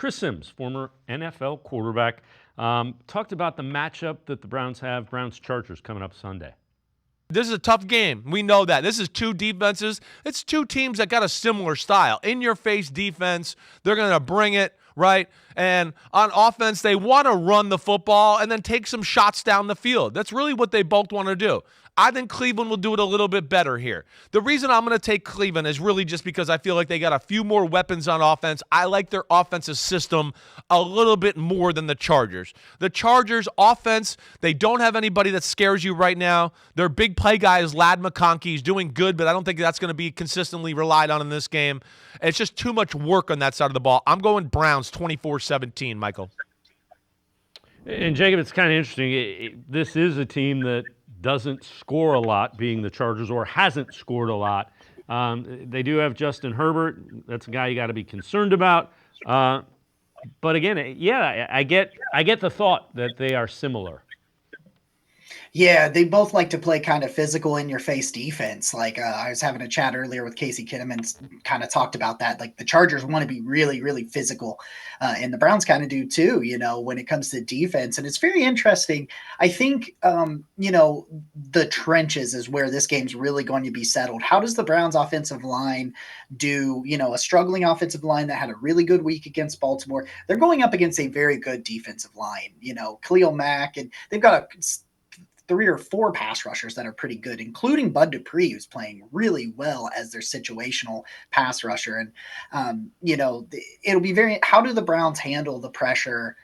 Chris Sims, former NFL quarterback, talked about the matchup that the Browns have, Browns-Chargers, coming up Sunday. This is a tough game. We know that. This is two defenses. It's two teams that got a similar style. In-your-face defense. They're going to bring it, right? And on offense, they want to run the football and then take some shots down the field. That's really what they both want to do. I think Cleveland will do it a little bit better here. The reason I'm going to take Cleveland is really just because I feel like they got a few more weapons on offense. I like their offensive system a little bit more than the Chargers. The Chargers offense, they don't have anybody that scares you right now. Their big play guy is Lad McConkey. He's doing good, but I don't think that's going to be consistently relied on in this game. It's just too much work on that side of the ball. I'm going Browns 24-17, Michael. And Jacob, it's kind of interesting. This is a team that doesn't score a lot, being the Chargers, or hasn't scored a lot. They do have Justin Herbert. That's a guy you got to be concerned about. But again, yeah, I get the thought that they are similar. Yeah, they both like to play kind of physical in-your-face defense. Like I was having a chat earlier with Casey Kinnaman and kind of talked about that. Like the Chargers want to be really, really physical, and the Browns kind of do too, when it comes to defense. And it's very interesting. I think, the trenches is where this game's really going to be settled. How does the Browns offensive line do, a struggling offensive line that had a really good week against Baltimore? They're going up against a very good defensive line, Khalil Mack, and they've got a 3 or 4 pass rushers that are pretty good, including Bud Dupree, who's playing really well as their situational pass rusher. And, it'll be how do the Browns handle the pressure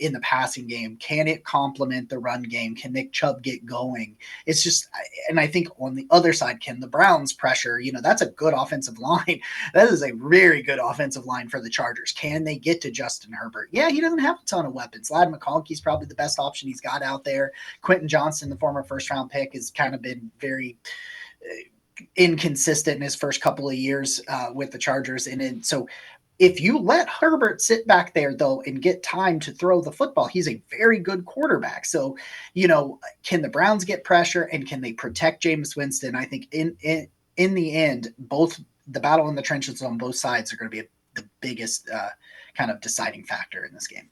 in the passing game? Can it complement the run game? Can Nick Chubb get going? It's just, and I think on the other side, can the Browns pressure, that's a good offensive line. That is a very good offensive line for the Chargers. Can they get to Justin Herbert? Yeah, he doesn't have a ton of weapons. Lad McConkey's probably the best option he's got out there. Quentin Johnson, the former first-round pick, has kind of been very inconsistent in his first couple of years with the Chargers. And so if you let Herbert sit back there, though, and get time to throw the football, he's a very good quarterback. So, can the Browns get pressure and can they protect Jameis Winston? I think in the end, both the battle in the trenches on both sides are going to be the biggest kind of deciding factor in this game.